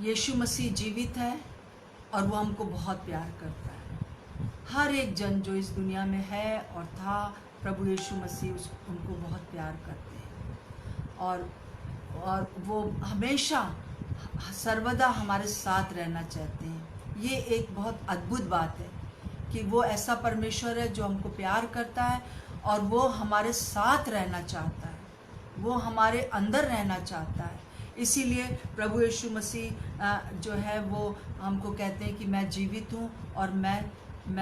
यीशु मसीह जीवित है और वो हमको बहुत प्यार करता है। हर एक जन जो इस दुनिया में है और था, प्रभु यीशु मसीह उनको बहुत प्यार करते हैं और वो हमेशा सर्वदा हमारे साथ रहना चाहते हैं। ये एक बहुत अद्भुत बात है कि वो ऐसा परमेश्वर है जो हमको प्यार करता है और वो हमारे साथ रहना चाहता है, वो हमारे अंदर रहना चाहता है। इसीलिए प्रभु यीशु मसीह जो है वो हमको कहते हैं कि मैं जीवित हूँ और मैं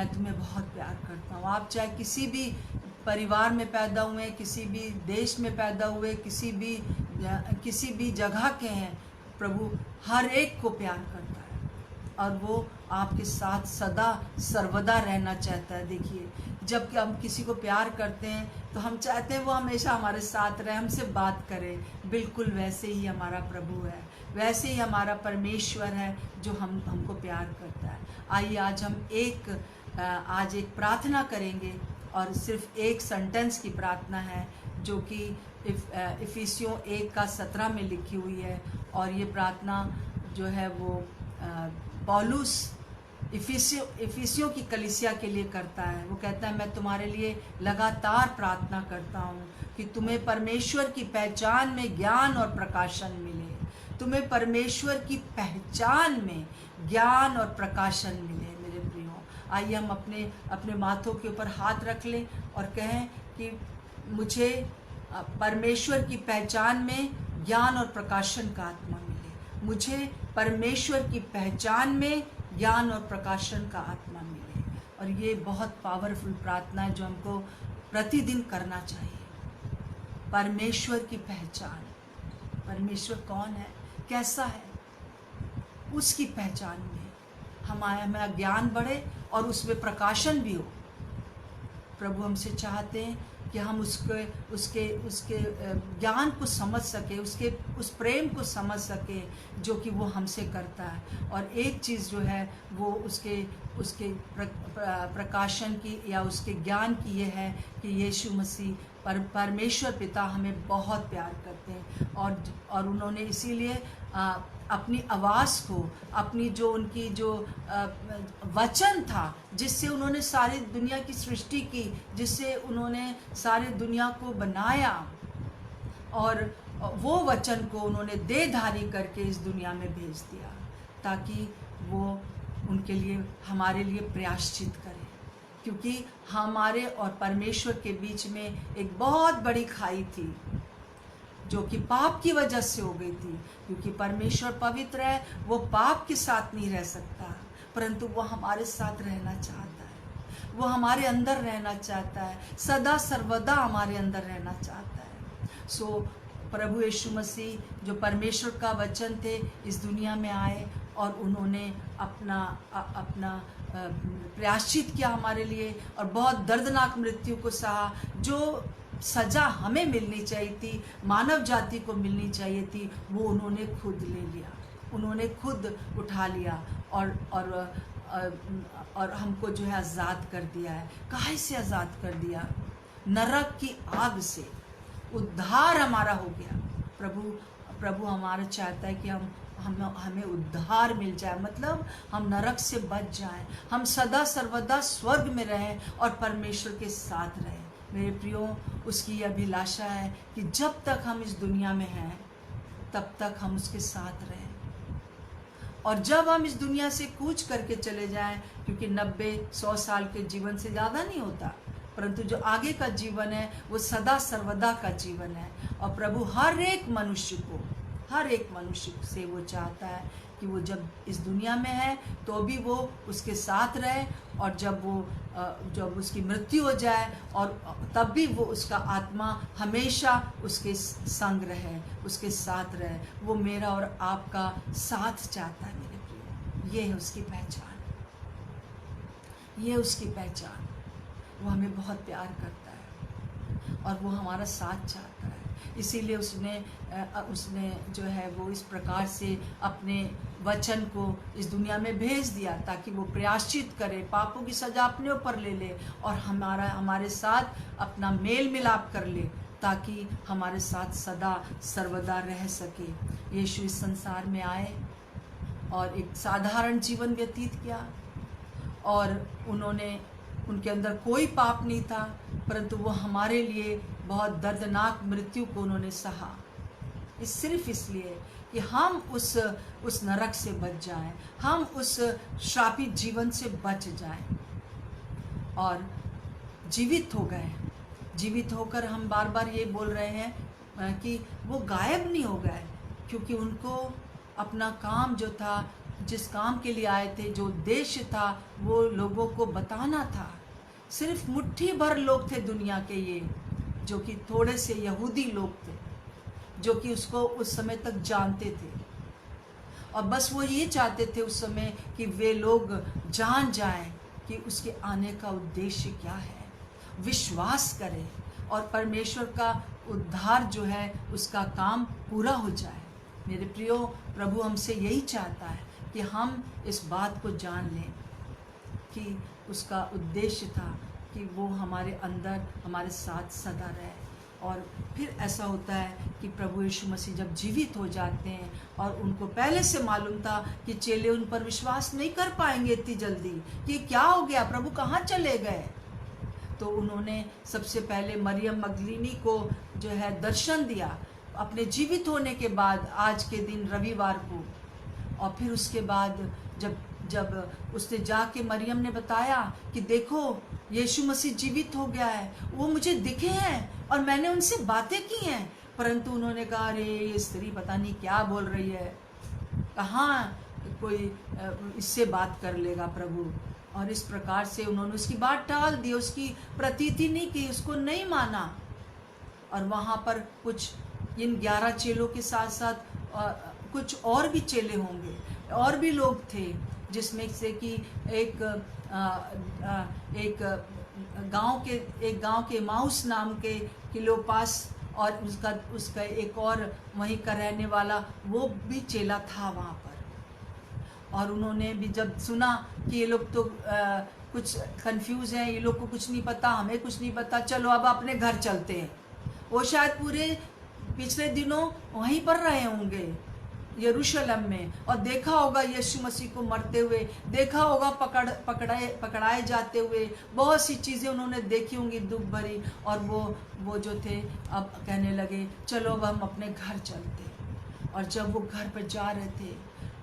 तुम्हें बहुत प्यार करता हूँ। आप चाहे किसी भी परिवार में पैदा हुए, किसी भी देश में पैदा हुए, किसी भी जगह के हैं, प्रभु हर एक को प्यार करता है और वो आपके साथ सदा सर्वदा रहना चाहता है। देखिए, जब हम किसी को प्यार करते हैं तो हम चाहते हैं वो हमेशा हमारे साथ रहे, हमसे बात करे। बिल्कुल वैसे ही हमारा प्रभु है, वैसे ही हमारा परमेश्वर है जो हमको प्यार करता है। आइए आज हम आज एक प्रार्थना करेंगे और सिर्फ एक सेंटेंस की प्रार्थना है जो कि इफिसियों 1:17 में लिखी हुई है। और ये प्रार्थना जो है वो पौलुस इफिसियों की कलीसिया के लिए करता है। वो कहता है, मैं तुम्हारे लिए लगातार प्रार्थना करता हूँ कि तुम्हें परमेश्वर की पहचान में ज्ञान और प्रकाशन मिले। तुम्हें परमेश्वर की पहचान में ज्ञान और प्रकाशन मिले। मेरे प्रियो, आइए हम अपने माथों के ऊपर हाथ रख लें और कहें कि मुझे परमेश्वर की पहचान में ज्ञान और प्रकाशन का आत्मा मिले। मुझे परमेश्वर की पहचान में ज्ञान और प्रकाशन का आत्मा मिले। और ये बहुत पावरफुल प्रार्थना है जो हमको प्रतिदिन करना चाहिए। परमेश्वर की पहचान, परमेश्वर कौन है, कैसा है, उसकी पहचान में हमारा ज्ञान बढ़े और उसमें प्रकाशन भी हो। प्रभु हमसे चाहते हैं कि हम उसके ज्ञान को समझ सके, उस प्रेम को समझ सके जो कि वो हमसे करता है। और एक चीज़ जो है वो उसके प्रकाशन की या उसके ज्ञान की ये है कि यीशु मसीह परमेश्वर पिता हमें बहुत प्यार करते हैं और उन्होंने इसीलिए अपनी आवाज़ को, अपनी जो उनकी जो वचन था जिससे उन्होंने सारी दुनिया की सृष्टि की, जिससे उन्होंने सारी दुनिया को बनाया, और वो वचन को उन्होंने देहधारी करके इस दुनिया में भेज दिया ताकि वो उनके लिए, हमारे लिए प्रायश्चित करे। क्योंकि हमारे और परमेश्वर के बीच में एक बहुत बड़ी खाई थी जो कि पाप की वजह से हो गई थी। क्योंकि परमेश्वर पवित्र है, वो पाप के साथ नहीं रह सकता, परंतु वो हमारे साथ रहना चाहता है, वो हमारे अंदर रहना चाहता है, सदा सर्वदा हमारे अंदर रहना चाहता है। सो प्रभु यीशु मसीह जो परमेश्वर का वचन थे इस दुनिया में आए और उन्होंने अपना प्रायश्चित किया हमारे लिए और बहुत दर्दनाक मृत्यु को सहा। जो सज़ा हमें मिलनी चाहिए थी, मानव जाति को मिलनी चाहिए थी, वो उन्होंने खुद ले लिया, उन्होंने खुद उठा लिया और हमको जो है आज़ाद कर दिया है। काहे से आज़ाद कर दिया? नरक की आग से उद्धार हमारा हो गया। प्रभु हमारा चाहता है कि हमें उद्धार मिल जाए, मतलब हम नरक से बच जाएं, हम सदा सर्वदा स्वर्ग में रहें और परमेश्वर के साथ रहें। मेरे प्रियो, उसकी अभिलाषा है कि जब तक हम इस दुनिया में हैं तब तक हम उसके साथ रहें, और जब हम इस दुनिया से कूच करके चले जाएं, क्योंकि 90-100 साल के जीवन से ज़्यादा नहीं होता, परंतु जो आगे का जीवन है वो सदा सर्वदा का जीवन है। और प्रभु हर एक मनुष्य से वो चाहता है कि वो जब इस दुनिया में है तो भी वो उसके साथ रहे, और जब उसकी मृत्यु हो जाए और तब भी वो उसका आत्मा हमेशा उसके संग रहे, उसके साथ रहे। वो मेरा और आपका साथ चाहता है मेरे प्रिय। ये है उसकी पहचान, ये उसकी पहचान। वो हमें बहुत प्यार करता है और वो हमारा साथ चाहता है। इसीलिए उसने जो है वो इस प्रकार से अपने वचन को इस दुनिया में भेज दिया ताकि वो प्रायश्चित करे, पापों की सजा अपने ऊपर ले ले और हमारे साथ अपना मेल मिलाप कर ले, ताकि हमारे साथ सदा सर्वदा रह सके। यीशु इस संसार में आए और एक साधारण जीवन व्यतीत किया। और उनके अंदर कोई पाप नहीं था, परंतु वो हमारे लिए बहुत दर्दनाक मृत्यु को उन्होंने सहा, सिर्फ इसलिए कि हम उस नरक से बच जाएं, हम उस श्रापित जीवन से बच जाएं और जीवित हो गए। जीवित होकर हम बार बार ये बोल रहे हैं कि वो गायब नहीं हो गए, क्योंकि उनको अपना काम जो था, जिस काम के लिए आए थे, जो उद्देश्य था, वो लोगों को बताना था। सिर्फ मुट्ठी भर लोग थे दुनिया के ये, जो कि थोड़े से यहूदी लोग थे, जो कि उसको उस समय तक जानते थे, और बस वो ये चाहते थे उस समय कि वे लोग जान जाएं कि उसके आने का उद्देश्य क्या है, विश्वास करें और परमेश्वर का उद्धार जो है उसका काम पूरा हो जाए। मेरे प्रियो, प्रभु हमसे यही चाहता है कि हम इस बात को जान लें कि उसका उद्देश्य था कि वो हमारे अंदर हमारे साथ सदा रहे। और फिर ऐसा होता है कि प्रभु यीशु मसीह जब जीवित हो जाते हैं, और उनको पहले से मालूम था कि चेले उन पर विश्वास नहीं कर पाएंगे इतनी जल्दी, कि क्या हो गया, प्रभु कहाँ चले गए। तो उन्होंने सबसे पहले मरियम मगदलीनी को जो है दर्शन दिया अपने जीवित होने के बाद, आज के दिन रविवार को। और फिर उसके बाद जब उसने जाके मरियम ने बताया कि देखो यीशु मसीह जीवित हो गया है, वो मुझे दिखे हैं और मैंने उनसे बातें की हैं, परंतु उन्होंने कहा अरे ये स्त्री पता नहीं क्या बोल रही है, कहाँ कोई इससे बात कर लेगा प्रभु। और इस प्रकार से उन्होंने उसकी बात टाल दी, उसकी प्रतीति नहीं की, उसको नहीं माना। और वहाँ पर कुछ इन 11 चेलों के साथ साथ कुछ और भी चेले होंगे, और भी लोग थे, जिसमें से कि एक गांव के माउस नाम के क्लियोपास, और उसका एक और वहीं का रहने वाला वो भी चेला था वहाँ पर। और उन्होंने भी जब सुना कि ये लोग तो कुछ कंफ्यूज हैं, ये लोग को कुछ नहीं पता, हमें कुछ नहीं पता, चलो अब अपने घर चलते हैं। वो शायद पूरे पिछले दिनों वहीं पर रहे होंगे यरूशलेम में, और देखा होगा यीशु मसीह को मरते हुए, देखा होगा पकड़ाए जाते हुए, बहुत सी चीज़ें उन्होंने देखी होंगी दुख भरी। और वो जो थे अब कहने लगे चलो अब हम अपने घर चलते। और जब वो घर पर जा रहे थे,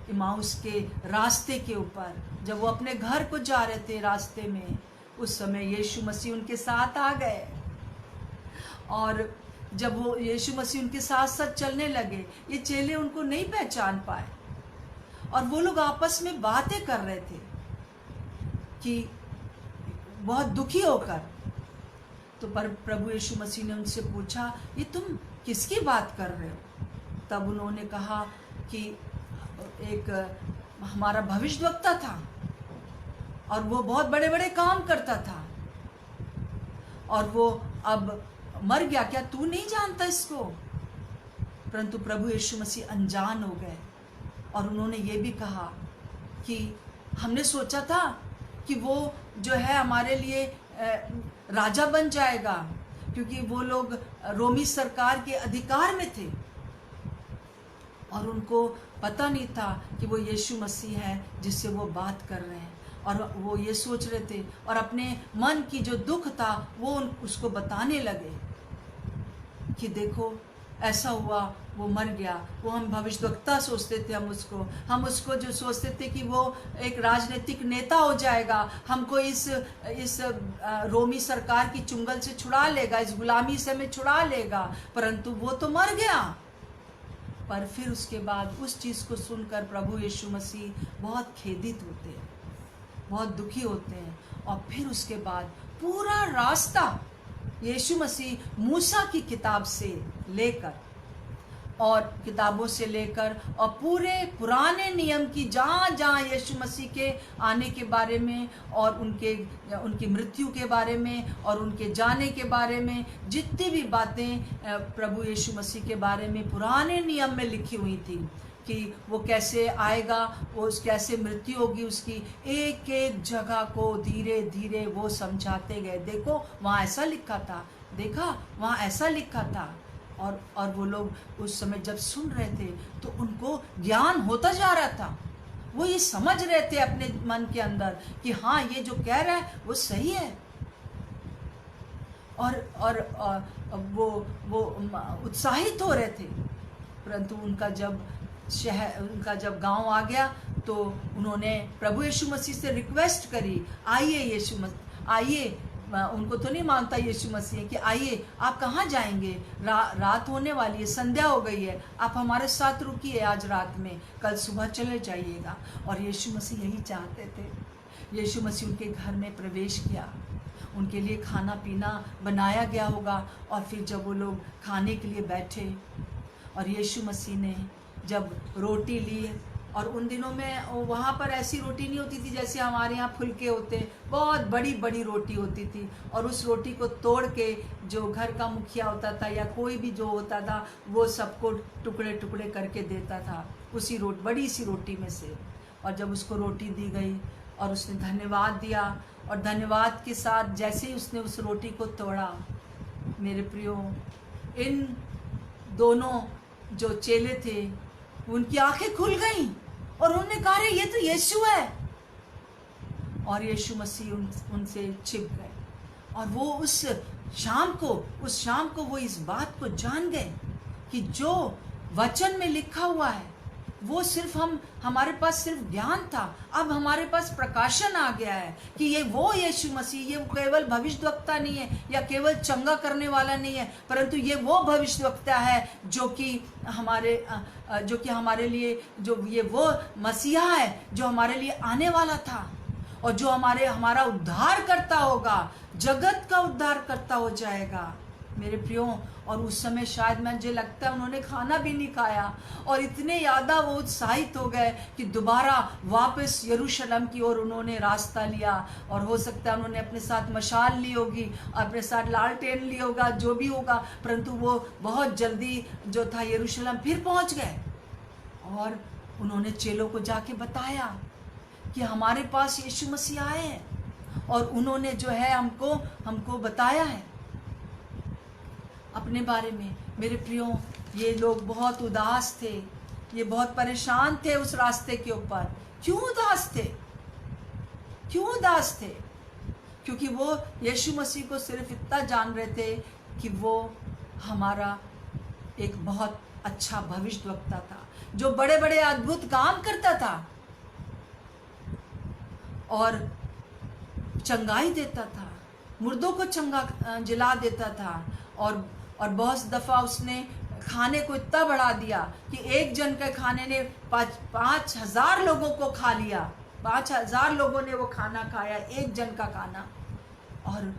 इमाउस के रास्ते के ऊपर, जब वो अपने घर को जा रहे थे रास्ते में, उस समय यीशु मसीह उनके साथ आ गए। और जब वो यीशु मसीह उनके साथ साथ चलने लगे, ये चेले उनको नहीं पहचान पाए, और वो लोग आपस में बातें कर रहे थे कि बहुत दुखी होकर। तो पर प्रभु यीशु मसीह ने उनसे पूछा ये तुम किसकी बात कर रहे हो। तब उन्होंने कहा कि एक हमारा भविष्यवक्ता था, और वो बहुत बड़े बड़े काम करता था, और वो अब मर गया, क्या तू नहीं जानता इसको। परंतु प्रभु यीशु मसीह अनजान हो गए, और उन्होंने ये भी कहा कि हमने सोचा था कि वो जो है हमारे लिए राजा बन जाएगा, क्योंकि वो लोग रोमी सरकार के अधिकार में थे, और उनको पता नहीं था कि वो यीशु मसीह है जिससे वो बात कर रहे हैं। और वो ये सोच रहे थे, और अपने मन की जो दुख था वो उसको बताने लगे कि देखो ऐसा हुआ, वो मर गया। वो हम भविष्यवक्ता सोचते थे, हम उसको जो सोचते थे कि वो एक राजनीतिक नेता हो जाएगा, हमको इस रोमी सरकार की चुंगल से छुड़ा लेगा, इस गुलामी से हमें छुड़ा लेगा, परंतु वो तो मर गया। पर फिर उसके बाद उस चीज़ को सुनकर प्रभु यीशु मसीह बहुत खेदित होते हैं, बहुत दुखी होते हैं। और फिर उसके बाद पूरा रास्ता यीशु मसीह मूसा की किताब से लेकर और किताबों से लेकर और पूरे पुराने नियम की जहाँ जहाँ यीशु मसीह के आने के बारे में और उनकी मृत्यु के बारे में और उनके जाने के बारे में जितनी भी बातें प्रभु यीशु मसीह के बारे में पुराने नियम में लिखी हुई थी कि वो कैसे आएगा, वो कैसे मृत्यु होगी, उसकी एक एक जगह को धीरे धीरे वो समझाते गए। देखो वहाँ ऐसा लिखा था, देखा वहाँ ऐसा लिखा था। और वो लोग उस समय जब सुन रहे थे तो उनको ज्ञान होता जा रहा था, वो ये समझ रहे थे अपने मन के अंदर कि हाँ, ये जो कह रहा है वो सही है। और वो उत्साहित हो रहे थे। परंतु उनका जब गांव आ गया तो उन्होंने प्रभु यीशु मसीह से रिक्वेस्ट करी, आइए आइए, उनको तो नहीं मानता यीशु मसीह कि आइए, आप कहाँ जाएंगे, रात होने वाली है, संध्या हो गई है, आप हमारे साथ रुकिए आज रात में, कल सुबह चले जाइएगा। और यीशु मसीह यही चाहते थे। यीशु मसीह उनके घर में प्रवेश किया, उनके लिए खाना पीना बनाया गया होगा, और फिर जब वो लोग खाने के लिए बैठे और यीशु मसीह ने जब रोटी ली, और उन दिनों में वहाँ पर ऐसी रोटी नहीं होती थी जैसे हमारे यहाँ फुलके होते, बहुत बड़ी बड़ी रोटी होती थी, और उस रोटी को तोड़ के जो घर का मुखिया होता था या कोई भी जो होता था वो सबको टुकड़े टुकड़े करके देता था उसी बड़ी सी रोटी में से। और जब उसको रोटी दी गई और उसने धन्यवाद दिया, और धन्यवाद के साथ जैसे ही उसने उस रोटी को तोड़ा, मेरे प्रियो, इन दोनों जो चेले थे उनकी आंखें खुल गईं और उन्होंने कहा, अरे ये तो यीशु है। और यीशु मसीह उनसे छिप गए, और वो उस शाम को वो इस बात को जान गए कि जो वचन में लिखा हुआ है वो सिर्फ हमारे पास सिर्फ ज्ञान था, अब हमारे पास प्रकाशन आ गया है कि ये वो यीशु मसीह, ये केवल भविष्यवक्ता नहीं है या केवल चंगा करने वाला नहीं है, परंतु ये वो भविष्यवक्ता है जो कि हमारे लिए, जो ये वो मसीहा है जो हमारे लिए आने वाला था, और जो हमारा उद्धार करता होगा, जगत का उद्धार करता हो जाएगा मेरे प्रियो। और उस समय शायद मुझे लगता है उन्होंने खाना भी नहीं खाया, और इतने ज़्यादा वो उत्साहित हो गए कि दोबारा वापस यरूशलेम की ओर उन्होंने रास्ता लिया। और हो सकता है उन्होंने अपने साथ मशाल ली होगी, अपने साथ लालटेन ली होगा, जो भी होगा, परंतु वो बहुत जल्दी जो था यरूशलेम फिर पहुंच गए। और उन्होंने चेलों को जाके बताया कि हमारे पास यीशु मसीह आए हैं, और उन्होंने जो है हमको बताया है अपने बारे में। मेरे प्रियो, ये लोग बहुत उदास थे, ये बहुत परेशान थे उस रास्ते के ऊपर। क्यों उदास थे? क्योंकि वो यीशु मसीह को सिर्फ इतना जान रहे थे कि वो हमारा एक बहुत अच्छा भविष्यवक्ता था, जो बड़े बड़े अद्भुत काम करता था और चंगाई देता था, मुर्दों को चंगा जिला देता था। और बहुत दफ़ा उसने खाने को इतना बढ़ा दिया कि एक जन के खाने ने 5,000 लोगों को खा लिया। 5,000 लोगों ने वो खाना खाया, एक जन का खाना। और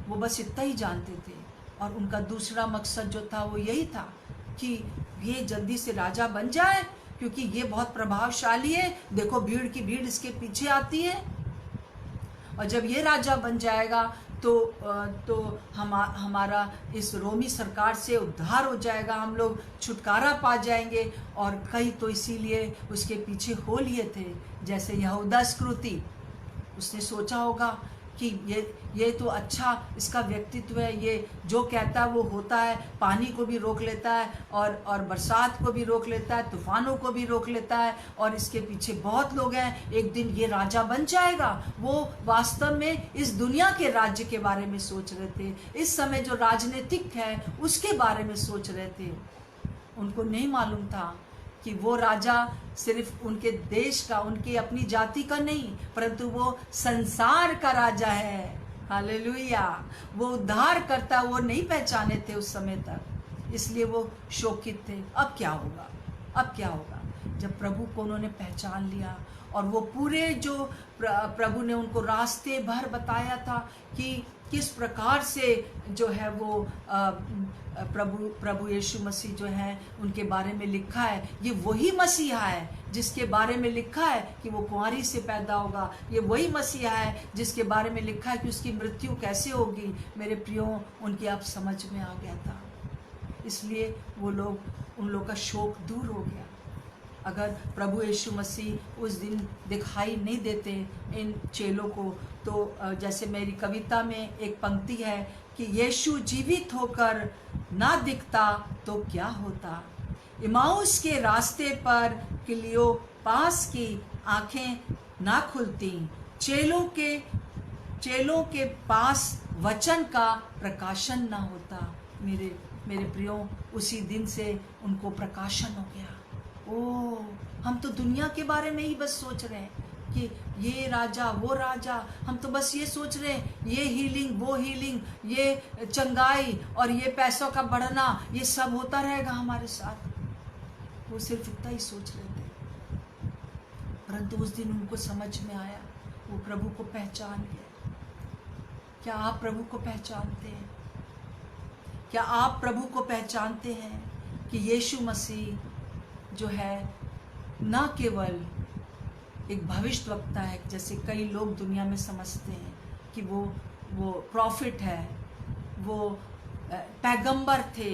वो बस इतना ही जानते थे, और उनका दूसरा मकसद जो था वो यही था कि ये जल्दी से राजा बन जाए, क्योंकि ये बहुत प्रभावशाली है। देखो, भीड़ की भीड़ इसके पीछे आती है, और जब ये राजा बन जाएगा तो हमारा इस रोमी सरकार से उद्धार हो जाएगा, हम लोग छुटकारा पा जाएंगे। और कई तो इसीलिए उसके पीछे हो लिए थे, जैसे यहूदा इस्करियोती। उसने सोचा होगा कि ये तो अच्छा इसका व्यक्तित्व है, ये जो कहता है वो होता है, पानी को भी रोक लेता है और बरसात को भी रोक लेता है, तूफानों को भी रोक लेता है, और इसके पीछे बहुत लोग हैं, एक दिन ये राजा बन जाएगा। वो वास्तव में इस दुनिया के राज्य के बारे में सोच रहे थे, इस समय जो राजनीतिक है उसके बारे में सोच रहे थे। उनको नहीं मालूम था कि वो राजा सिर्फ उनके देश का, उनकी अपनी जाति का नहीं, परंतु वो संसार का राजा है। हालेलुया! वो उद्धार करता, वो नहीं पहचाने थे उस समय तक, इसलिए वो शोकित थे। अब क्या होगा? जब प्रभु को उन्होंने पहचान लिया, और वो पूरे जो प्रभु ने उनको रास्ते भर बताया था कि किस प्रकार से जो है वो प्रभु यीशु मसीह जो है उनके बारे में लिखा है, ये वही मसीहा है जिसके बारे में लिखा है कि वो कुंवारी से पैदा होगा, ये वही मसीहा है जिसके बारे में लिखा है कि उसकी मृत्यु कैसे होगी। मेरे प्रियो, उनकी अब समझ में आ गया था, इसलिए उन लोग का शोक दूर हो गया। अगर प्रभु यीशु मसीह उस दिन दिखाई नहीं देते इन चेलों को, तो जैसे मेरी कविता में एक पंक्ति है कि यीशु जीवित होकर ना दिखता तो क्या होता, इमाउस के रास्ते पर क्लियोपास की आंखें ना खुलती, चेलों के पास वचन का प्रकाशन ना होता। मेरे प्रियो, उसी दिन से उनको प्रकाशन हो गया। ओ, हम तो दुनिया के बारे में ही बस सोच रहे हैं कि ये राजा वो राजा, हम तो बस ये सोच रहे हैं ये हीलिंग वो हीलिंग, ये चंगाई और ये पैसों का बढ़ना, ये सब होता रहेगा हमारे साथ। वो सिर्फ इतना ही सोच रहे थे, परंतु उस दिन उनको समझ में आया, वो प्रभु को पहचान गए। क्या आप प्रभु को पहचानते हैं? क्या आप प्रभु को पहचानते हैं कि यीशु मसीह जो है न केवल एक भविष्यवक्ता है, जैसे कई लोग दुनिया में समझते हैं कि वो प्रॉफिट है, वो पैगंबर थे।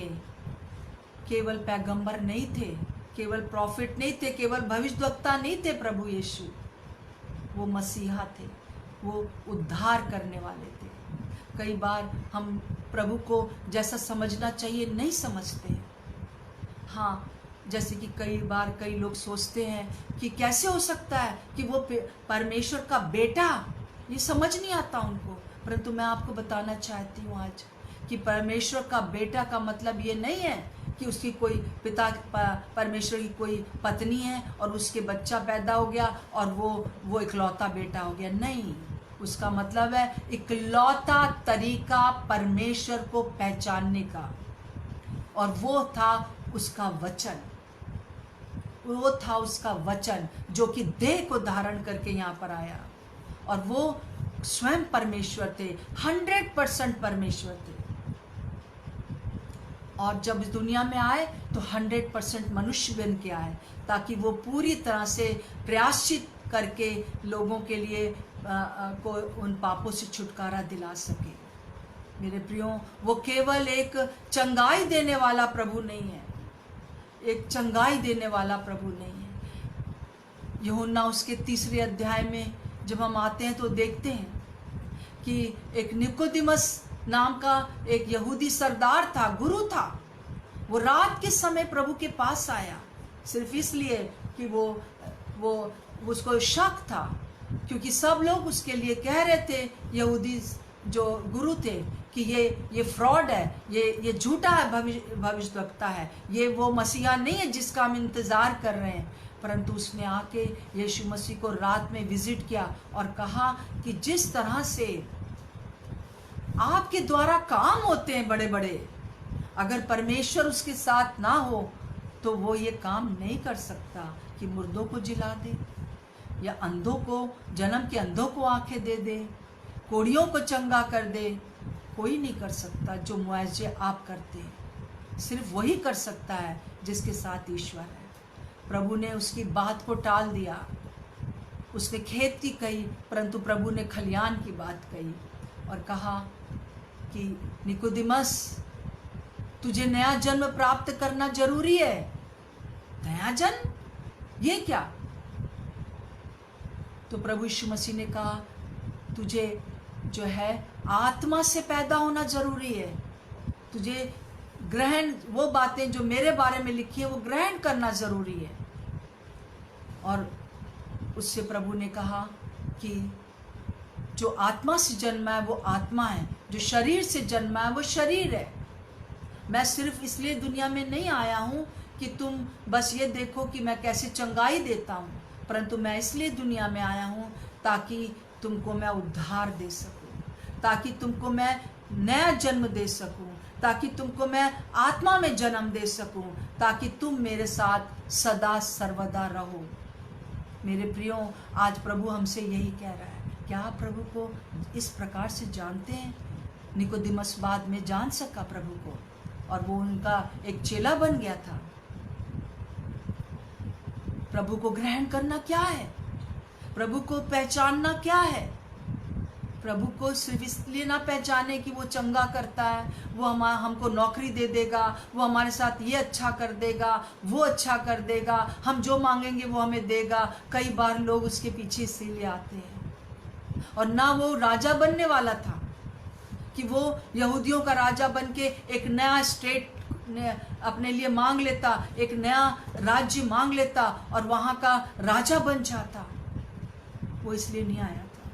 केवल पैगंबर नहीं थे, केवल प्रॉफिट नहीं थे, केवल भविष्यवक्ता नहीं थे प्रभु यीशु, वो मसीहा थे, वो उद्धार करने वाले थे। कई बार हम प्रभु को जैसा समझना चाहिए नहीं समझते। हाँ, जैसे कि कई बार कई लोग सोचते हैं कि कैसे हो सकता है कि वो परमेश्वर का बेटा, ये समझ नहीं आता उनको। परंतु मैं आपको बताना चाहती हूँ आज कि परमेश्वर का बेटा का मतलब ये नहीं है कि उसकी कोई परमेश्वर की कोई पत्नी है और उसके बच्चा पैदा हो गया और वो इकलौता बेटा हो गया। नहीं, उसका मतलब है इकलौता तरीका परमेश्वर को पहचानने का, और वो था उसका वचन। वो था उसका वचन जो कि देह को धारण करके यहाँ पर आया, और वो स्वयं परमेश्वर थे, 100% परमेश्वर थे। और जब इस दुनिया में आए तो 100% मनुष्य बन के आए, ताकि वो पूरी तरह से प्रायश्चित करके लोगों के लिए को उन पापों से छुटकारा दिला सके। मेरे प्रियो, वो केवल एक चंगाई देने वाला प्रभु नहीं है, एक चंगाई देने वाला प्रभु नहीं है। यूहन्ना उसके 3 अध्याय में जब हम आते हैं तो देखते हैं कि एक निकोदिमस नाम का एक यहूदी सरदार था, गुरु था। वो रात के समय प्रभु के पास आया, सिर्फ इसलिए कि वो उसको शक था, क्योंकि सब लोग उसके लिए कह रहे थे, यहूदी जो गुरु थे, कि ये फ्रॉड है, ये झूठा है, भविष्यवक्ता है, ये वो मसीहा नहीं है जिसका हम इंतज़ार कर रहे हैं। परंतु उसने आके यीशु मसीह को रात में विजिट किया और कहा कि जिस तरह से आपके द्वारा काम होते हैं बड़े बड़े, अगर परमेश्वर उसके साथ ना हो तो वो ये काम नहीं कर सकता कि मुर्दों को जिला दे, या अंधों को, जन्म के अंधों को आंखें दे दे, कोढ़ियों को चंगा कर दे। कोई नहीं कर सकता जो मुआवजे आप करते हैं, सिर्फ वही कर सकता है जिसके साथ ईश्वर है। प्रभु ने उसकी बात को टाल दिया, उसने खेत की कही, परंतु प्रभु ने खलियान की बात कही और कहा कि निकोदिमस, तुझे नया जन्म प्राप्त करना जरूरी है। नया जन्म, ये क्या? तो प्रभु यीशु मसीह ने कहा, तुझे जो है आत्मा से पैदा होना जरूरी है, तुझे ग्रहण, वो बातें जो मेरे बारे में लिखी है वो ग्रहण करना जरूरी है। और उससे प्रभु ने कहा कि जो आत्मा से जन्मा है वो आत्मा है, जो शरीर से जन्मा है वो शरीर है। मैं सिर्फ इसलिए दुनिया में नहीं आया हूँ कि तुम बस ये देखो कि मैं कैसे चंगाई देता हूँ, परंतु मैं इसलिए दुनिया में आया हूँ ताकि तुमको मैं उद्धार दे सकूँ, ताकि तुमको मैं नया जन्म दे सकूँ, ताकि तुमको मैं आत्मा में जन्म दे सकूँ, ताकि तुम मेरे साथ सदा सर्वदा रहो। मेरे प्रियो, आज प्रभु हमसे यही कह रहा है। क्या आप प्रभु को इस प्रकार से जानते हैं? निकोदिमस बाद में जान सका प्रभु को, और वो उनका एक चेला बन गया था। प्रभु को ग्रहण करना क्या है? प्रभु को पहचानना क्या है? प्रभु को सिर्फ इसलिए ना पहचाने कि वो चंगा करता है, वो हमको नौकरी दे देगा, वो हमारे साथ ये अच्छा कर देगा, वो अच्छा कर देगा, हम जो मांगेंगे वो हमें देगा। कई बार लोग उसके पीछे इसीलिए आते हैं। और ना वो राजा बनने वाला था कि वो यहूदियों का राजा बन के एक नया स्टेट अपने लिए मांग लेता, एक नया राज्य मांग लेता और वहाँ का राजा बन जाता। वो इसलिए नहीं आया था,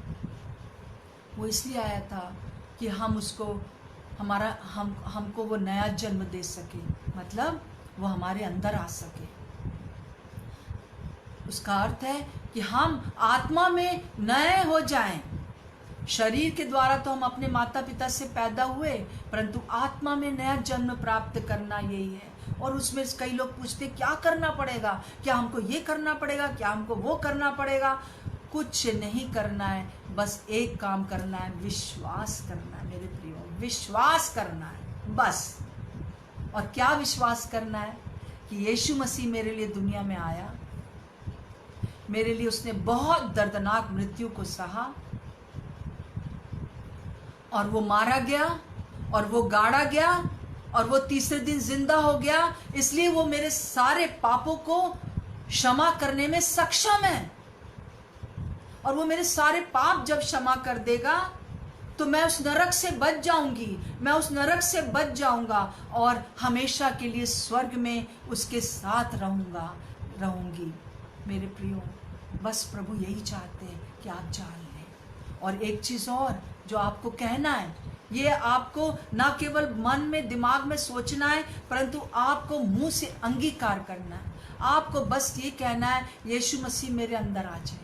वो इसलिए आया था कि हम उसको हमको वो नया जन्म दे सके, मतलब वो हमारे अंदर आ सके। उसका अर्थ है कि हम आत्मा में नए हो जाएं। शरीर के द्वारा तो हम अपने माता पिता से पैदा हुए, परंतु आत्मा में नया जन्म प्राप्त करना यही है। और उसमें कई लोग पूछते क्या करना पड़ेगा, क्या हमको ये करना पड़ेगा, क्या हमको वो करना पड़ेगा। कुछ नहीं करना है, बस एक काम करना है, विश्वास करना है मेरे प्रियो, विश्वास करना है बस। और क्या विश्वास करना है कि यीशु मसीह मेरे लिए दुनिया में आया, मेरे लिए उसने बहुत दर्दनाक मृत्यु को सहा और वो मारा गया और वो गाड़ा गया और वो तीसरे दिन जिंदा हो गया। इसलिए वो मेरे सारे पापों को क्षमा करने में सक्षम है। और वो मेरे सारे पाप जब क्षमा कर देगा तो मैं उस नरक से बच जाऊंगी, मैं उस नरक से बच जाऊंगा और हमेशा के लिए स्वर्ग में उसके साथ रहूंगी। मेरे प्रियो, बस प्रभु यही चाहते हैं कि आप जान लें। और एक चीज़ और जो आपको कहना है, ये आपको ना केवल मन में दिमाग में सोचना है, परंतु आपको मुंह से अंगीकार करना है। आपको बस ये कहना है, यीशु मसीह मेरे अंदर आ जाइए।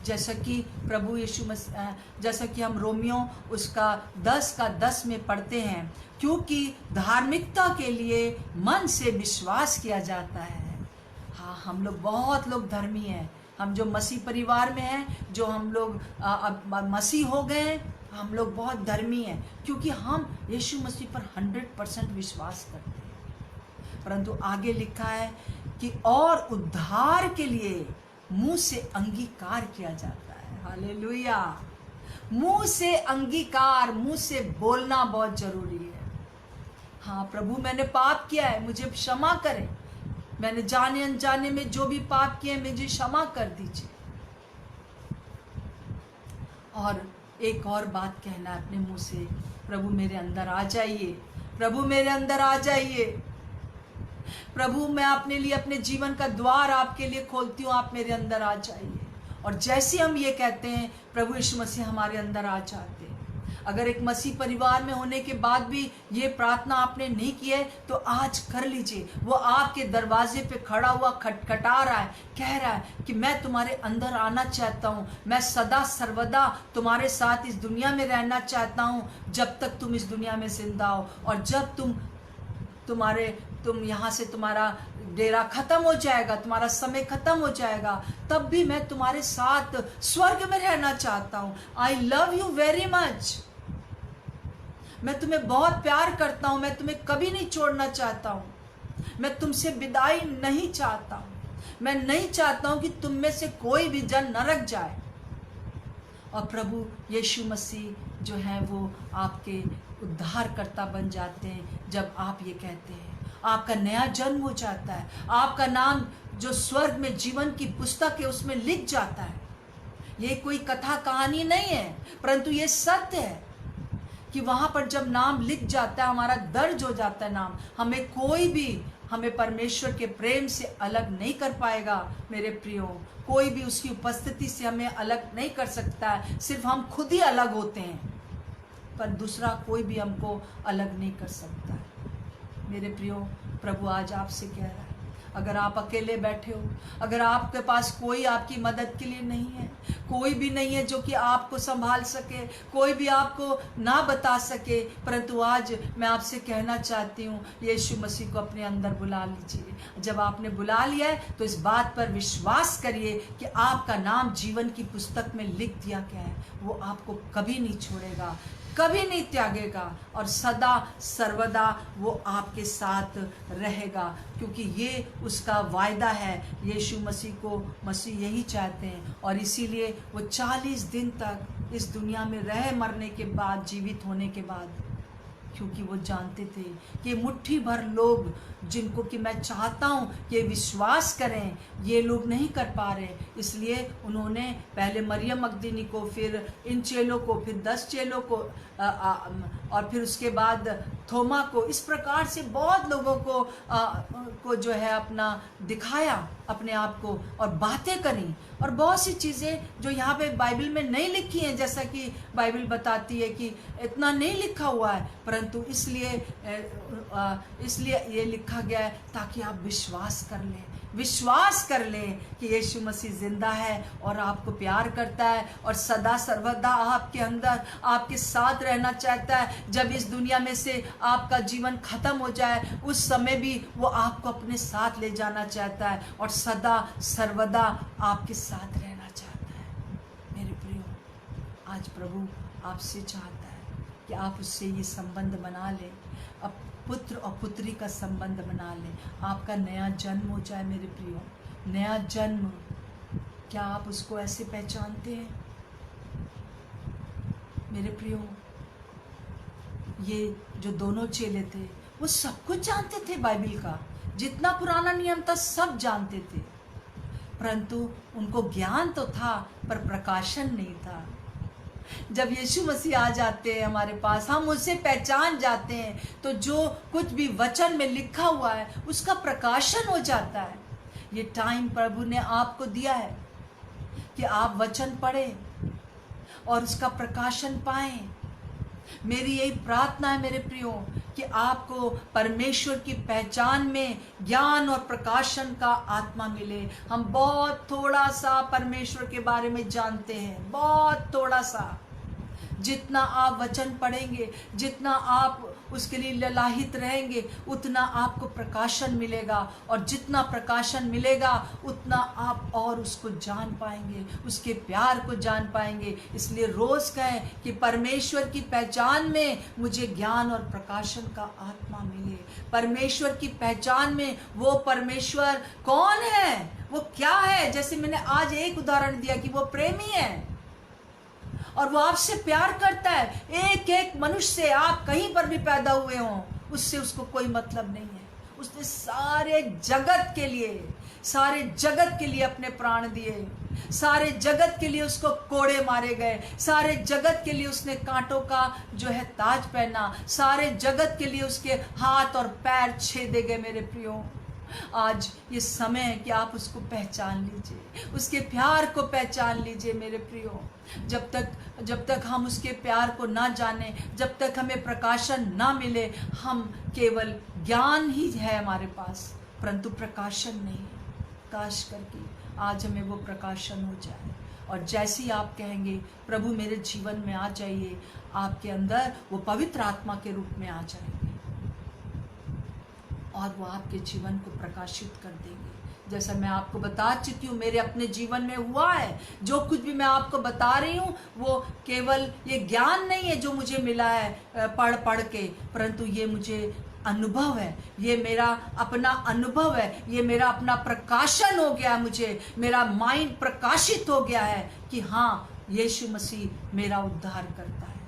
जैसा कि प्रभु यीशु मसीह, जैसा कि हम रोमियो उसका 10 में पढ़ते हैं, क्योंकि धार्मिकता के लिए मन से विश्वास किया जाता है। हाँ, हम लोग बहुत लोग धर्मी हैं, हम जो मसीह परिवार में हैं, जो हम लोग अब मसीह हो गए, हम लोग बहुत धर्मी हैं क्योंकि हम यीशु मसीह पर 100% विश्वास करते हैं। परंतु आगे लिखा है कि और उद्धार के लिए मुंह से अंगीकार किया जाता है। हालेलुया। मुंह से अंगीकार, मुंह से बोलना बहुत जरूरी है। हाँ प्रभु, मैंने पाप किया है, मुझे क्षमा करें, मैंने जाने अनजाने में जो भी पाप किए मुझे क्षमा कर दीजिए। और एक और बात कहना है अपने मुंह से, प्रभु मेरे अंदर आ जाइए, प्रभु मेरे अंदर आ जाइए, प्रभु मैं अपने लिए अपने जीवन का द्वार आपके लिए खोलती हूँ, आप मेरे अंदर आ जाइए। और जैसे हम ये कहते हैं, प्रभु यीशु मसीह हमारे अंदर आ जाते हैं। अगर एक मसीह परिवार में होने के बाद भी ये प्रार्थना आपने नहीं की है तो आज कर लीजिए। वो आपके दरवाजे पे खड़ा हुआ खटखटा रहा है, कह रहा है कि मैं तुम्हारे अंदर आना चाहता हूँ, मैं सदा सर्वदा तुम्हारे साथ इस दुनिया में रहना चाहता हूँ जब तक तुम इस दुनिया में जिंदा हो। और जब तुम यहाँ से तुम्हारा डेरा खत्म हो जाएगा, तुम्हारा समय खत्म हो जाएगा, तब भी मैं तुम्हारे साथ स्वर्ग में रहना चाहता हूँ। I love you very much, मैं तुम्हें बहुत प्यार करता हूँ, मैं तुम्हें कभी नहीं छोड़ना चाहता हूँ, मैं तुमसे विदाई नहीं चाहता हूँ, मैं नहीं चाहता हूँ कि तुम में से कोई भी जन नरक जाए। और प्रभु यीशु मसीह जो है वो आपके उद्धारकर्ता बन जाते हैं जब आप ये कहते हैं। आपका नया जन्म हो जाता है, आपका नाम जो स्वर्ग में जीवन की पुस्तक है उसमें लिख जाता है। ये कोई कथा कहानी नहीं है, परंतु ये सत्य है कि वहाँ पर जब नाम लिख जाता है, हमारा दर्ज हो जाता है नाम, हमें कोई भी हमें परमेश्वर के प्रेम से अलग नहीं कर पाएगा। मेरे प्रियो, कोई भी उसकी उपस्थिति से हमें अलग नहीं कर सकता है, सिर्फ हम खुद ही अलग होते हैं, पर दूसरा कोई भी हमको अलग नहीं कर सकता है। मेरे प्रियो, प्रभु आज आपसे कह रहा है, अगर आप अकेले बैठे हो, अगर आपके पास कोई आपकी मदद के लिए नहीं है, कोई भी नहीं है जो कि आपको संभाल सके, कोई भी आपको ना बता सके, परंतु आज मैं आपसे कहना चाहती हूँ, यीशु मसीह को अपने अंदर बुला लीजिए। जब आपने बुला लिया है तो इस बात पर विश्वास करिए कि आपका नाम जीवन की पुस्तक में लिख दिया गया है। वो आपको कभी नहीं छोड़ेगा, कभी नहीं त्यागेगा और सदा सर्वदा वो आपके साथ रहेगा, क्योंकि ये उसका वायदा है। यीशु मसीह को मसीह यही चाहते हैं और इसीलिए वो 40 दिन तक इस दुनिया में रहे, मरने के बाद, जीवित होने के बाद, क्योंकि वो जानते थे कि मुट्ठी भर लोग जिनको कि मैं चाहता हूँ कि विश्वास करें, ये लोग नहीं कर पा रहे। इसलिए उन्होंने पहले मरियम मगदलीनी को, फिर इन चेलों को, फिर 10 चेलों को और फिर उसके बाद थोमा को, इस प्रकार से बहुत लोगों को जो है अपना दिखाया अपने आप को और बातें करी, और बहुत सी चीज़ें जो यहाँ पे बाइबल में नहीं लिखी हैं, जैसा कि बाइबल बताती है कि इतना नहीं लिखा हुआ है, परंतु इसलिए ये लिखा गया है ताकि आप विश्वास कर लें कि यीशु मसीह जिंदा है और आपको प्यार करता है और सदा सर्वदा आपके अंदर आपके साथ रहना चाहता है। जब इस दुनिया में से आपका जीवन खत्म हो जाए उस समय भी वो आपको अपने साथ ले जाना चाहता है और सदा सर्वदा आपके साथ रहना चाहता है। मेरे प्रियो, आज प्रभु आपसे चाहता है कि आप उससे ये संबंध बना लें, अब पुत्र और पुत्री का संबंध बना लें, आपका नया जन्म हो जाए। मेरे प्रियो, नया जन्म, क्या आप उसको ऐसे पहचानते हैं? मेरे प्रियो, ये जो दोनों चेले थे वो सब कुछ जानते थे, बाइबल का जितना पुराना नियम था सब जानते थे, परंतु उनको ज्ञान तो था पर प्रकाशन नहीं था। जब यीशु मसीह आ जाते हैं हमारे पास, हम उससे पहचान जाते हैं, तो जो कुछ भी वचन में लिखा हुआ है उसका प्रकाशन हो जाता है। ये टाइम प्रभु ने आपको दिया है कि आप वचन पढ़ें और उसका प्रकाशन पाएं। मेरी यही प्रार्थना है मेरे प्रियो कि आपको परमेश्वर की पहचान में ज्ञान और प्रकाशन का आत्मा मिले। हम बहुत थोड़ा सा परमेश्वर के बारे में जानते हैं, बहुत थोड़ा सा। जितना आप वचन पढ़ेंगे, जितना आप उसके लिए ललाहित रहेंगे, उतना आपको प्रकाशन मिलेगा, और जितना प्रकाशन मिलेगा उतना आप और उसको जान पाएंगे, उसके प्यार को जान पाएंगे। इसलिए रोज कहें कि परमेश्वर की पहचान में मुझे ज्ञान और प्रकाशन का आत्मा मिले। परमेश्वर की पहचान में वो परमेश्वर कौन है, वो क्या है। जैसे मैंने आज एक उदाहरण दिया कि वो प्रेमी है और वो आपसे प्यार करता है। एक एक मनुष्य से, आप कहीं पर भी पैदा हुए हों, उससे उसको कोई मतलब नहीं है। उसने सारे जगत के लिए अपने प्राण दिए, सारे जगत के लिए उसको कोड़े मारे गए, सारे जगत के लिए उसने कांटों का जो है ताज पहना, सारे जगत के लिए उसके हाथ और पैर छेदे गए। मेरे प्रियो, आज ये समय है कि आप उसको पहचान लीजिए, उसके प्यार को पहचान लीजिए। मेरे प्रियो, जब तक हम उसके प्यार को ना जाने, जब तक हमें प्रकाशन ना मिले, हम केवल ज्ञान ही है हमारे पास, परंतु प्रकाशन नहीं है। काश करके आज हमें वो प्रकाशन हो जाए, और जैसे ही आप कहेंगे प्रभु मेरे जीवन में आ जाइए, आपके अंदर वो पवित्र आत्मा के रूप में आ जाएंगे और वो आपके जीवन को प्रकाशित कर देंगे। जैसा मैं आपको बता चुकी हूँ, मेरे अपने जीवन में हुआ है। जो कुछ भी मैं आपको बता रही हूँ वो केवल ये ज्ञान नहीं है जो मुझे मिला है पढ़ के, परंतु ये मुझे अनुभव है, ये मेरा अपना अनुभव है, ये मेरा अपना प्रकाशन हो गया। मुझे मेरा माइंड प्रकाशित हो गया है कि हाँ, यीशु मसीह मेरा उद्धार करता है,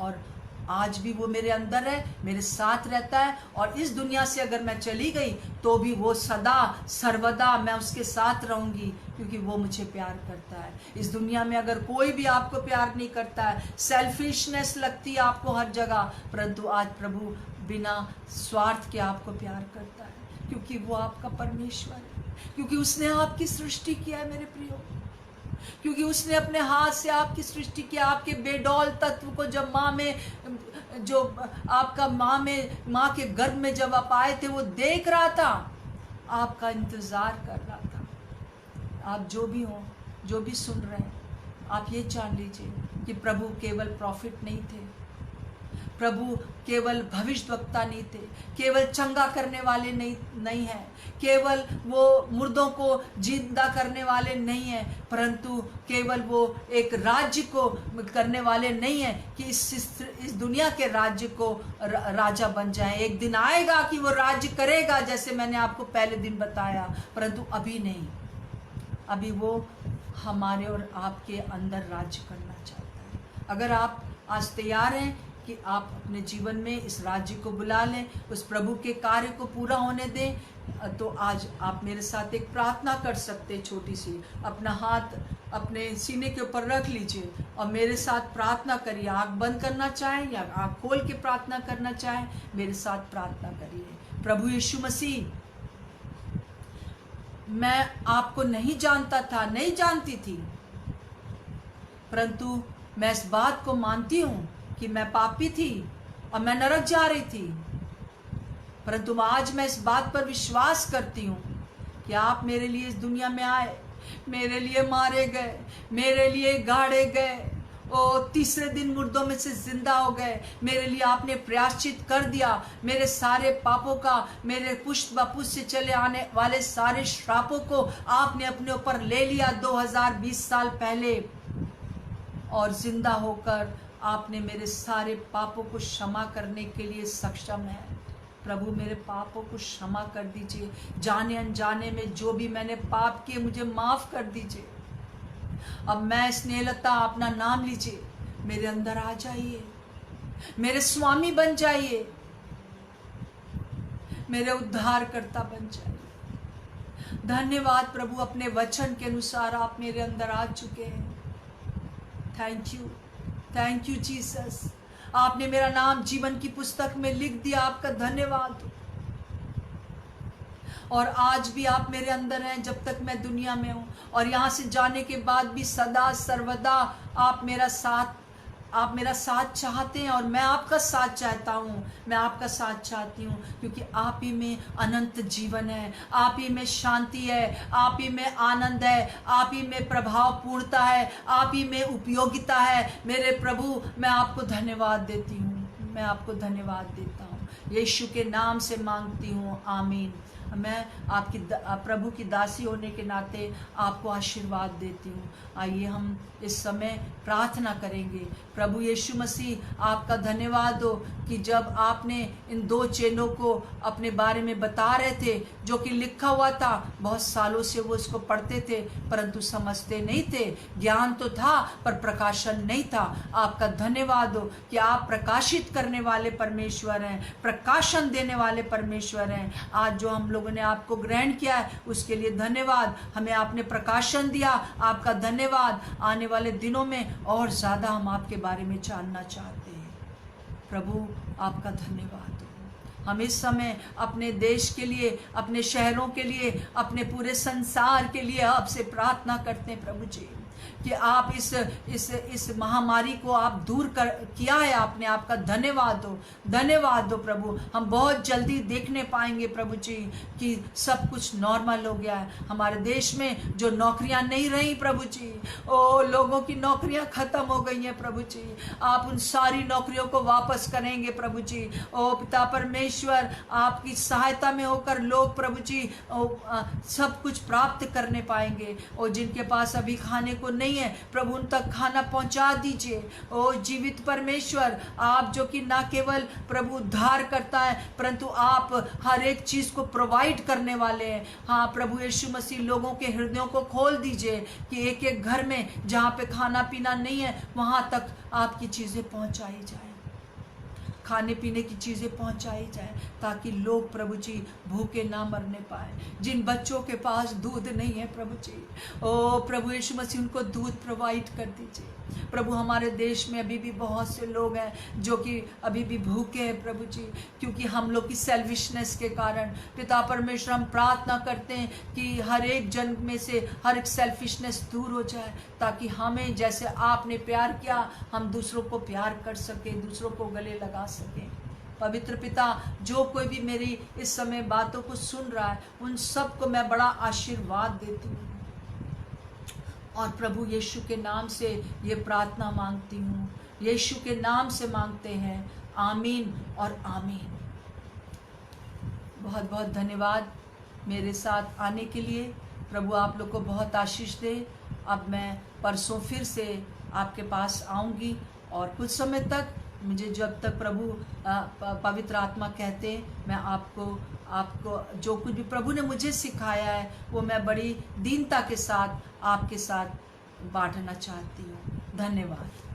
और आज भी वो मेरे अंदर है, मेरे साथ रहता है। और इस दुनिया से अगर मैं चली गई तो भी वो सदा सर्वदा मैं उसके साथ रहूंगी, क्योंकि वो मुझे प्यार करता है। इस दुनिया में अगर कोई भी आपको प्यार नहीं करता है, सेल्फिशनेस लगती है आपको हर जगह, परंतु आज प्रभु बिना स्वार्थ के आपको प्यार करता है, क्योंकि वो आपका परमेश्वर है, क्योंकि उसने आपकी सृष्टि किया है। मेरे प्रियो, क्योंकि उसने अपने हाथ से आपकी सृष्टि किया। आपके बेडौल तत्व को जब माँ के गर्भ में जब आप आए थे, वो देख रहा था, आपका इंतजार कर रहा था। आप जो भी हो, जो भी सुन रहे हैं, आप ये जान लीजिए कि प्रभु केवल प्रॉफिट नहीं थे, प्रभु केवल भविष्यवक्ता नहीं थे, केवल चंगा करने वाले नहीं है, केवल वो मुर्दों को जिंदा करने वाले नहीं है, परंतु केवल वो एक राज्य को करने वाले नहीं है कि इस दुनिया के राज्य को राजा बन जाए। एक दिन आएगा कि वो राज्य करेगा, जैसे मैंने आपको पहले दिन बताया, परंतु अभी नहीं। अभी वो हमारे और आपके अंदर राज्य करना चाहता है। अगर आप आज तैयार हैं कि आप अपने जीवन में इस राज्य को बुला लें, उस प्रभु के कार्य को पूरा होने दें। तो आज आप मेरे साथ एक प्रार्थना कर सकते हैं, छोटी सी। अपना हाथ अपने सीने के ऊपर रख लीजिए और मेरे साथ प्रार्थना करिए। आँख बंद करना चाहें या आँख खोल के प्रार्थना करना चाहें, मेरे साथ प्रार्थना करिए। प्रभु यीशु मसीह, मैं आपको नहीं जानता था, नहीं जानती थी, परंतु मैं इस बात को मानती हूँ कि मैं पापी थी और मैं नरक जा रही थी। परंतु आज मैं इस बात पर विश्वास करती हूँ कि आप मेरे लिए इस दुनिया में आए, मेरे लिए मारे गए, मेरे लिए गाड़े गए, और तीसरे दिन मुर्दों में से जिंदा हो गए। मेरे लिए आपने प्रायश्चित कर दिया। मेरे सारे पापों का, मेरे पुष्ट बपुष्ट से चले आने वाले सारे श्रापों को आपने अपने ऊपर ले लिया 2020 साल पहले, और जिंदा होकर आपने मेरे सारे पापों को क्षमा करने के लिए सक्षम है। प्रभु मेरे पापों को क्षमा कर दीजिए। जाने अनजाने में जो भी मैंने पाप किए मुझे माफ कर दीजिए। अब मैं स्नेहलता, अपना नाम लीजिए, मेरे अंदर आ जाइए, मेरे स्वामी बन जाइए, मेरे उद्धारकर्ता बन जाइए। धन्यवाद प्रभु, अपने वचन के अनुसार आप मेरे अंदर आ चुके हैं। Thank you Jesus. आपने मेरा नाम जीवन की पुस्तक में लिख दिया, आपका धन्यवाद। और आज भी आप मेरे अंदर हैं जब तक मैं दुनिया में हूँ, और यहाँ से जाने के बाद भी सदा सर्वदा आप मेरा साथ चाहते हैं, और मैं आपका साथ चाहता हूँ। मैं आपका साथ चाहती हूँ क्योंकि आप ही में अनंत जीवन है, आप ही में शांति है, आप ही में आनंद है, आप ही में प्रभाव पूर्णता है, आप ही में उपयोगिता है। मेरे प्रभु, मैं आपको धन्यवाद देती हूँ, मैं आपको धन्यवाद देता हूँ। यीशु के नाम से मांगती हूँ, आमीन। मैं आपकी प्रभु की दासी होने के नाते आपको आशीर्वाद देती हूँ। आइए हम इस समय प्रार्थना करेंगे। प्रभु यीशु मसीह, आपका धन्यवाद हो कि जब आपने इन दो चेलों को अपने बारे में बता रहे थे, जो कि लिखा हुआ था, बहुत सालों से वो इसको पढ़ते थे परंतु समझते नहीं थे। ज्ञान तो था पर प्रकाशन नहीं था। आपका धन्यवाद हो कि आप प्रकाशित करने वाले परमेश्वर हैं, प्रकाशन देने वाले परमेश्वर हैं। आज जो हम लोगों ने आपको ग्रहण किया है उसके लिए धन्यवाद। हमें आपने प्रकाशन दिया, आपका धन्यवाद। आने वाले दिनों में और ज़्यादा हम आपके बारे में जानना चाहते हैं। प्रभु आपका धन्यवाद हो। हम इस समय अपने देश के लिए, अपने शहरों के लिए, अपने पूरे संसार के लिए आपसे प्रार्थना करते हैं प्रभु जी कि आप इस महामारी को आप दूर कर किया है आपने। आपका धन्यवाद हो, धन्यवाद हो प्रभु। हम बहुत जल्दी देखने पाएंगे प्रभु जी कि सब कुछ नॉर्मल हो गया है। हमारे देश में जो नौकरियां नहीं रही प्रभु जी, ओ लोगों की नौकरियां खत्म हो गई हैं प्रभु जी। आप उन सारी नौकरियों को वापस करेंगे प्रभु जी। ओ पिता परमेश्वर, आपकी सहायता में होकर लोग प्रभु जी सब कुछ प्राप्त करने पाएंगे। और जिनके पास अभी खाने को नहीं है प्रभु, उन तक खाना पहुंचा दीजिए। ओ जीवित परमेश्वर, आप जो कि ना केवल प्रभु उद्धार करता है परंतु आप हर एक चीज को प्रोवाइड करने वाले हैं। हाँ प्रभु यीशु मसीह, लोगों के हृदयों को खोल दीजिए कि एक एक घर में जहाँ पे खाना पीना नहीं है वहां तक आपकी चीजें पहुंचाई जाए, खाने पीने की चीज़ें पहुंचाई जाए, ताकि लोग प्रभु जी भूखे ना मरने पाए। जिन बच्चों के पास दूध नहीं है प्रभु जी, ओ प्रभु यीशु मसीह उनको दूध प्रोवाइड कर दीजिए। प्रभु हमारे देश में अभी भी बहुत से लोग हैं जो कि अभी भी भूखे हैं प्रभु जी, क्योंकि हम लोग की सेल्फिशनेस के कारण। पिता परमेश्वर, हम प्रार्थना करते हैं कि हर एक जन में से हर एक सेल्फिशनेस दूर हो जाए, ताकि हमें जैसे आपने प्यार किया हम दूसरों को प्यार कर सकें, दूसरों को गले लगा सकें। पवित्र पिता, जो कोई भी मेरी इस समय बातों को सुन रहा है उन सबको मैं बड़ा आशीर्वाद देती हूँ, और प्रभु यीशु के नाम से ये प्रार्थना मांगती हूँ। यीशु के नाम से मांगते हैं, आमीन और आमीन। बहुत बहुत धन्यवाद मेरे साथ आने के लिए। प्रभु आप लोग को बहुत आशीष दे। अब मैं परसों फिर से आपके पास आऊँगी, और कुछ समय तक मुझे जब तक प्रभु पवित्र आत्मा कहते हैं, मैं आपको जो कुछ भी प्रभु ने मुझे सिखाया है वो मैं बड़ी दीनता के साथ आपके साथ बांटना चाहती हूँ। धन्यवाद।